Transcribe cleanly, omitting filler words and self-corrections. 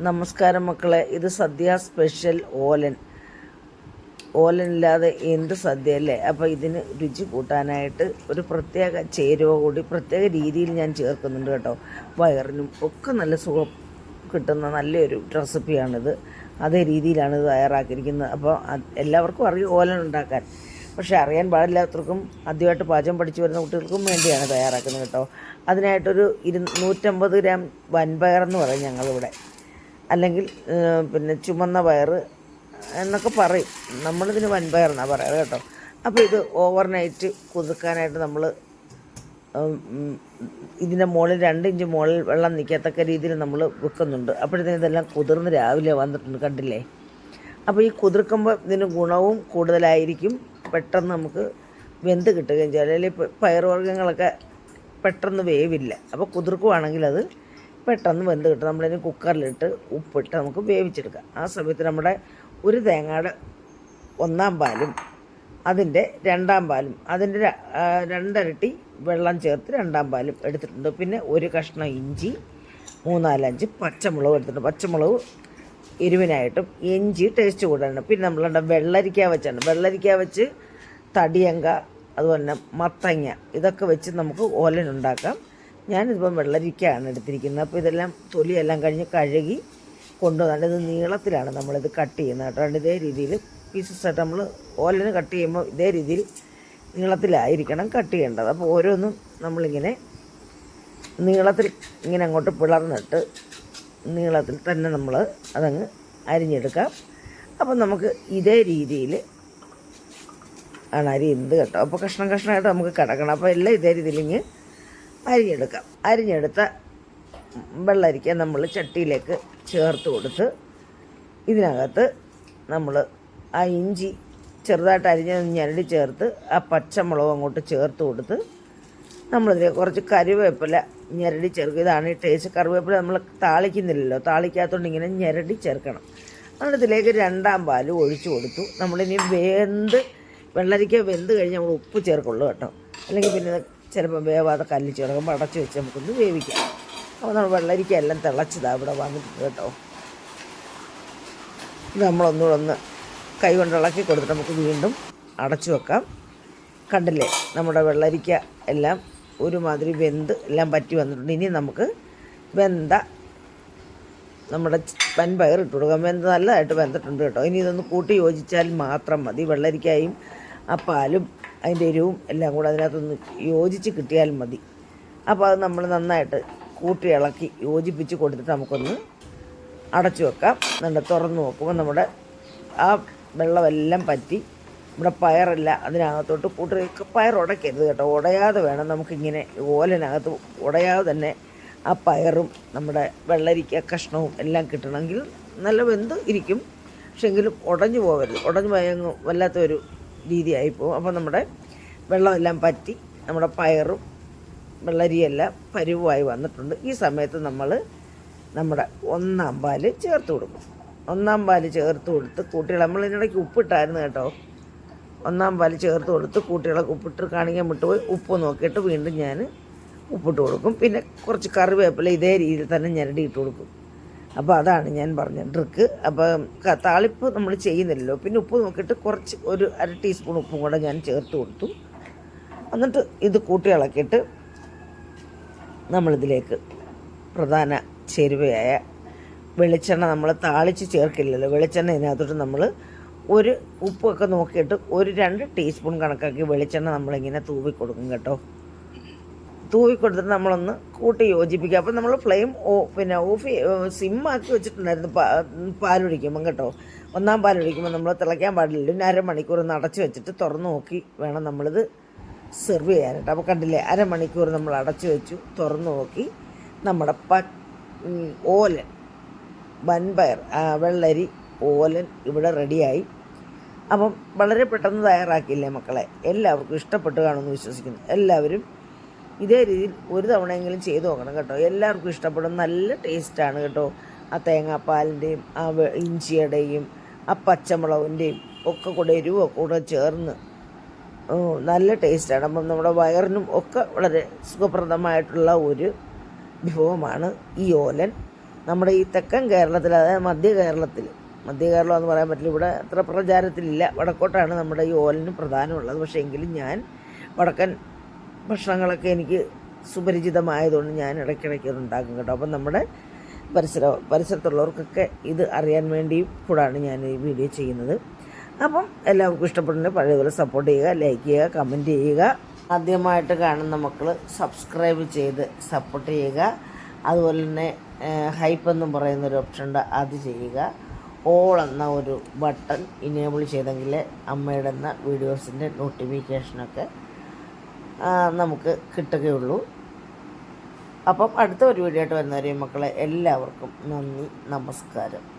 നമസ്കാരം മക്കളെ, ഇത് സദ്യ സ്പെഷ്യൽ ഓലനില്ലാതെ എന്ത് സദ്യ അല്ലേ. അപ്പോൾ ഇതിന് രുചി കൂട്ടാനായിട്ട് ഒരു പ്രത്യേക ചേരുവ കൂടി പ്രത്യേക രീതിയിൽ ഞാൻ ചേർക്കുന്നുണ്ട് കേട്ടോ. വയറിനും ഒക്കെ നല്ല സുഖം കിട്ടുന്ന നല്ലൊരു റെസിപ്പിയാണിത്. അതേ രീതിയിലാണ് ഇത് തയ്യാറാക്കിയിരിക്കുന്നത്. അപ്പോൾ എല്ലാവർക്കും അറിയും ഓലൻ ഉണ്ടാക്കാൻ, പക്ഷേ അറിയാൻ പാടില്ലാത്തവർക്കും ആദ്യമായിട്ട് പാചകം പഠിച്ചു വരുന്ന കുട്ടികൾക്കും വേണ്ടിയാണ് തയ്യാറാക്കുന്നത് കേട്ടോ. അതിനായിട്ടൊരു 150 ഗ്രാം വൻപയറെന്ന് പറയും ഞങ്ങളിവിടെ, അല്ലെങ്കിൽ പിന്നെ ചുമന്ന പയർ എന്നൊക്കെ പറയും. നമ്മളിതിന് വൻപയർ എന്നാണ് പറയാറ് കേട്ടോ. അപ്പോൾ ഇത് ഓവർനൈറ്റ് കുതിർക്കാനായിട്ട് നമ്മൾ ഇതിൻ്റെ മുകളിൽ 2 ഇഞ്ച് മുകളിൽ വെള്ളം നിൽക്കത്തക്ക രീതിയിൽ നമ്മൾ വെക്കുന്നുണ്ട്. അപ്പോഴത്തേനും ഇതെല്ലാം കുതിർന്ന് രാവിലെ വന്നിട്ടുണ്ട്, കണ്ടില്ലേ. അപ്പോൾ ഈ കുതിർക്കുമ്പോൾ ഇതിന് ഗുണവും കൂടുതലായിരിക്കും, പെട്ടെന്ന് നമുക്ക് വെന്ത് കിട്ടുകയും ചെയ്യും. അല്ലെങ്കിൽ പയറുവർഗ്ഗങ്ങളൊക്കെ പെട്ടെന്ന് വേവില്ല. അപ്പോൾ കുതിർക്കുവാണെങ്കിൽ അത് പെട്ടെന്ന് വെന്ത് കിട്ടും. നമ്മളിതിന് കുക്കറിലിട്ട് ഉപ്പിട്ട് നമുക്ക് വേവിച്ചെടുക്കാം. ആ സമയത്ത് നമ്മുടെ ഒരു തേങ്ങയുടെ 1/4 പാലും അതിൻ്റെ 2/2 പാലും അതിൻ്റെ 2 ഇരട്ടി വെള്ളം ചേർത്ത് 2/2 പാലും എടുത്തിട്ടുണ്ട്. പിന്നെ ഒരു കഷ്ണം ഇഞ്ചി, 3-4-5 പച്ചമുളക് എടുത്തിട്ടുണ്ട്. പച്ചമുളക് എരിവിനായിട്ടും ഇഞ്ചി ടേസ്റ്റ് കൂടാനാണ്. പിന്നെ നമ്മളുടെ വെള്ളരിക്ക വെച്ച് തടിയങ്ക, അതുപോലെ തന്നെ മത്തങ്ങ, ഇതൊക്കെ വെച്ച് നമുക്ക് ഓലൻ ഉണ്ടാക്കാം. ഞാനിതിപ്പം വെള്ളരിക്കയാണ് എടുത്തിരിക്കുന്നത്. അപ്പോൾ ഇതെല്ലാം തൊലിയെല്ലാം കഴിഞ്ഞ് കഴുകി കൊണ്ടുവന്നിട്ട് ഇത് നീളത്തിലാണ് നമ്മളിത് കട്ട് ചെയ്യുന്നത് കേട്ടോ. ഇതേ രീതിയിൽ പീസസായിട്ട് നമ്മൾ ഓലന് കട്ട് ചെയ്യുമ്പോൾ ഇതേ രീതിയിൽ നീളത്തിലായിരിക്കണം കട്ട് ചെയ്യേണ്ടത്. അപ്പോൾ ഓരോന്നും നമ്മളിങ്ങനെ നീളത്തിൽ ഇങ്ങനെ അങ്ങോട്ട് പിളർന്നിട്ട് നീളത്തിൽ തന്നെ നമ്മൾ അതങ്ങ് അരിഞ്ഞെടുക്കാം. അപ്പം നമുക്ക് ഇതേ രീതിയിൽ ആണ് അരിയുന്നത് കേട്ടോ. അപ്പോൾ കഷ്ണമായിട്ട് നമുക്ക് കിടക്കണം. അപ്പോൾ എല്ലാം ഇതേ രീതിയിൽ ഇങ്ങ് അരിഞ്ഞെടുക്കാം. അരിഞ്ഞെടുത്ത വെള്ളരിക്ക നമ്മൾ ചട്ടിയിലേക്ക് ചേർത്ത് കൊടുത്ത് ഇതിനകത്ത് നമ്മൾ ആ ഇഞ്ചി ചെറുതായിട്ട് ഞരടി ചേർത്ത് ആ പച്ചമുളക് അങ്ങോട്ട് ചേർത്ത് കൊടുത്ത് നമ്മളിതിൽ കുറച്ച് കറിവേപ്പില ഞരടി ചേർക്കുക. ഇതാണ് ഈ ടേസ്റ്റ്. കറിവേപ്പില നമ്മൾ താളിക്കുന്നില്ലല്ലോ, താളിക്കാത്തതുകൊണ്ട് ഇങ്ങനെ ഞരടി ചേർക്കണം. അതുകൊണ്ട് ഇതിലേക്ക് 2/2 പാൽ ഒഴിച്ചു കൊടുത്തു. നമ്മളിനി വെള്ളരിക്ക വെന്ത് കഴിഞ്ഞ് നമ്മൾ ഉപ്പ് ചേർക്കുള്ളൂ കേട്ടോ. അല്ലെങ്കിൽ പിന്നെ ചിലപ്പോൾ വേവാതെ കല്ല് ചേർക്കുമ്പോൾ അടച്ചു വെച്ച് നമുക്കൊന്ന് വേവിക്കാം. അപ്പോൾ നമ്മൾ വെള്ളരിക്ക എല്ലാം തിളച്ചതാണ് ഇവിടെ വന്നിട്ടുണ്ട് കേട്ടോ. ഇത് നമ്മളൊന്നുകൂടെ കൈ കൊണ്ട് ഇളക്കി കൊടുത്തിട്ട് നമുക്ക് വീണ്ടും അടച്ചു വെക്കാം. കണ്ടില്ലേ, നമ്മുടെ വെള്ളരിക്ക എല്ലാം ഒരുമാതിരി വെന്ത് എല്ലാം പറ്റി വന്നിട്ടുണ്ട്. ഇനി നമുക്ക് വെന്ത നമ്മുടെ വൻപയർ ഇട്ട് കൊടുക്കാം. നല്ലതായിട്ട് വെന്തിട്ടുണ്ട് കേട്ടോ. ഇനി ഇതൊന്ന് കൂട്ടി യോജിച്ചാൽ മാത്രം മതി. വെള്ളരിക്കായും ആ പാലും അതിൻ്റെ എരിവും എല്ലാം കൂടെ അതിനകത്തൊന്ന് യോജിച്ച് കിട്ടിയാൽ മതി. അപ്പോൾ അത് നമ്മൾ നന്നായിട്ട് കൂട്ടി ഇളക്കി യോജിപ്പിച്ച് കൊടുത്തിട്ട് നമുക്കൊന്ന് അടച്ചു വെക്കാം. തുറന്ന് നോക്കുമ്പോൾ നമ്മുടെ ആ വെള്ളമെല്ലാം പറ്റി നമ്മുടെ പയറല്ല അതിനകത്തോട്ട് പയർ ഉടയ്ക്കരുത് കേട്ടോ. ഉടയാതെ വേണം നമുക്കിങ്ങനെ ഓലനകത്ത് ഉടയാതെ തന്നെ ആ പയറും നമ്മുടെ വെള്ളരിക്ക കഷ്ണവും എല്ലാം കിട്ടണമെങ്കിൽ നല്ല വെന്ത് ഇരിക്കും. പക്ഷെ എങ്കിലും ഉടഞ്ഞു പോകരുത്. ഉടഞ്ഞു പോയങ്ങ് വല്ലാത്തൊരു രീതിയായിപ്പോവും. അപ്പോൾ നമ്മുടെ വെള്ളമെല്ലാം പറ്റി നമ്മുടെ പയറും വെള്ളരിയെല്ലാം പരുവായി വന്നിട്ടുണ്ട്. ഈ സമയത്ത് നമ്മൾ നമ്മുടെ 1/4 പാൽ ചേർത്ത് കൊടുക്കും. 1/4 പാൽ ചേർത്ത് കൊടുത്ത് കുട്ടികൾ നമ്മളിതിനിടയ്ക്ക് ഉപ്പിട്ടായിരുന്നു കേട്ടോ. 1/4 പാൽ ചേർത്ത് കൊടുത്ത് കുട്ടികളൊക്കെ ഉപ്പിട്ട് കാണിക്കാൻ വിട്ടുപോയി. ഉപ്പ് നോക്കിയിട്ട് വീണ്ടും ഞാൻ ഉപ്പിട്ട് കൊടുക്കും. പിന്നെ കുറച്ച് കറിവേപ്പില ഇതേ രീതിയിൽ തന്നെ ഞരടിയിട്ട് കൊടുക്കും. അപ്പോൾ അതാണ് ഞാൻ പറഞ്ഞ ട്രിക്ക്. അപ്പോൾ താളിപ്പ് നമ്മൾ ചെയ്യുന്നില്ലല്ലോ. പിന്നെ ഉപ്പ് നോക്കിയിട്ട് കുറച്ച് ഒരു 1/2 ടീസ്പൂൺ ഉപ്പും കൂടെ ഞാൻ ചേർത്ത് കൊടുത്തു. എന്നിട്ട് ഇത് കൂട്ടി ഇളക്കിയിട്ട് നമ്മളിതിലേക്ക് പ്രധാന ചേരുവയായ വെളിച്ചെണ്ണ നമ്മൾ താളിച്ച് ചേർക്കില്ലല്ലോ. വെളിച്ചെണ്ണ ഇതിനകത്തോട്ട് നമ്മൾ ഒരു ഉപ്പൊക്കെ നോക്കിയിട്ട് ഒരു 2 ടീസ്പൂൺ കണക്കാക്കി വെളിച്ചെണ്ണ നമ്മളിങ്ങനെ തൂവി കൊടുക്കും കേട്ടോ. തൂവി കൊടുത്തിട്ട് നമ്മളൊന്ന് കൂട്ടി യോജിപ്പിക്കുക. അപ്പോൾ നമ്മൾ ഫ്ലെയിം സിമ്മാക്കി വെച്ചിട്ടുണ്ടായിരുന്നു പാലൊഴിക്കുമ്പം കേട്ടോ. 1/4 പാലൊഴിക്കുമ്പോൾ നമ്മൾ തിളയ്ക്കാൻ പാടില്ല. 1/2 മണിക്കൂർ ഒന്ന് അടച്ച് വെച്ചിട്ട് തുറന്ന് നോക്കി വേണം നമ്മളിത് സെർവ് ചെയ്യാനായിട്ട്. അപ്പോൾ കണ്ടില്ലേ, 1/2 മണിക്കൂർ നമ്മൾ അടച്ചു വെച്ചു. തുറന്ന് നോക്കി നമ്മുടെ ഓലൻ വൻപയർ വെള്ളരി ഓലൻ ഇവിടെ റെഡിയായി. അപ്പം വളരെ പെട്ടെന്ന് തയ്യാറാക്കിയില്ലേ മക്കളെ. എല്ലാവർക്കും ഇഷ്ടപ്പെട്ട് കാണുമെന്ന് വിശ്വസിക്കുന്നു. എല്ലാവരും ഇതേ രീതിയിൽ ഒരു തവണയെങ്കിലും ചെയ്ത് നോക്കണം കേട്ടോ. എല്ലാവർക്കും ഇഷ്ടപ്പെടും. നല്ല ടേസ്റ്റാണ് കേട്ടോ. ആ തേങ്ങാപ്പാലിൻ്റെയും ആ ഇഞ്ചിയുടെയും ആ പച്ചമുളകിൻ്റെയും ഒക്കെ കൂടെ എരിവൊക്കെ കൂടെ ചേർന്ന് നല്ല ടേസ്റ്റാണ്. അപ്പം നമ്മുടെ വയറിനും ഒക്കെ വളരെ സുഖപ്രദമായിട്ടുള്ള ഒരു വിഭവമാണ് ഈ ഓലൻ. നമ്മുടെ ഈ തെക്കൻ കേരളത്തിൽ, അതായത് മധ്യ കേരളം എന്ന് പറയാൻ പറ്റില്ല, ഇവിടെ അത്ര പ്രചാരത്തിലില്ല. വടക്കോട്ടാണ് നമ്മുടെ ഈ ഓലന് പ്രധാനമുള്ളത്. പക്ഷേ എങ്കിലും ഞാൻ വടക്കൻ ഭക്ഷണങ്ങളൊക്കെ എനിക്ക് സുപരിചിതമായതുകൊണ്ട് ഞാൻ ഇടയ്ക്കിടയ്ക്ക് അത് ഉണ്ടാക്കും കേട്ടോ. അപ്പം നമ്മുടെ പരിസരത്തുള്ളവർക്കൊക്കെ ഇത് അറിയാൻ വേണ്ടിയും കൂടാണ് ഞാൻ ഈ വീഡിയോ ചെയ്യുന്നത്. അപ്പം എല്ലാവർക്കും ഇഷ്ടപ്പെടുന്നുണ്ടെങ്കിൽ പഴയതുപോലെ സപ്പോർട്ട് ചെയ്യുക, ലൈക്ക് ചെയ്യുക, കമൻറ്റ് ചെയ്യുക. ആദ്യമായിട്ട് കാണുന്ന മക്കൾ സബ്സ്ക്രൈബ് ചെയ്ത് സപ്പോർട്ട് ചെയ്യുക. അതുപോലെ തന്നെ ഹൈപ്പ് എന്നും പറയുന്നൊരു ഓപ്ഷൻ ഉണ്ട്, അത് ചെയ്യുക. ഓൾ എന്ന ഒരു ബട്ടൺ ഇനേബിൾ ചെയ്തെങ്കിൽ അമ്മയുടെ എന്ന വീഡിയോസിൻ്റെ നോട്ടിഫിക്കേഷനൊക്കെ നമുക്ക് കിട്ടുകയുള്ളൂ. അപ്പം അടുത്ത ഒരു വീഡിയോ ആയിട്ട് വരുന്നവരെയും മക്കളെ എല്ലാവർക്കും നന്ദി, നമസ്കാരം.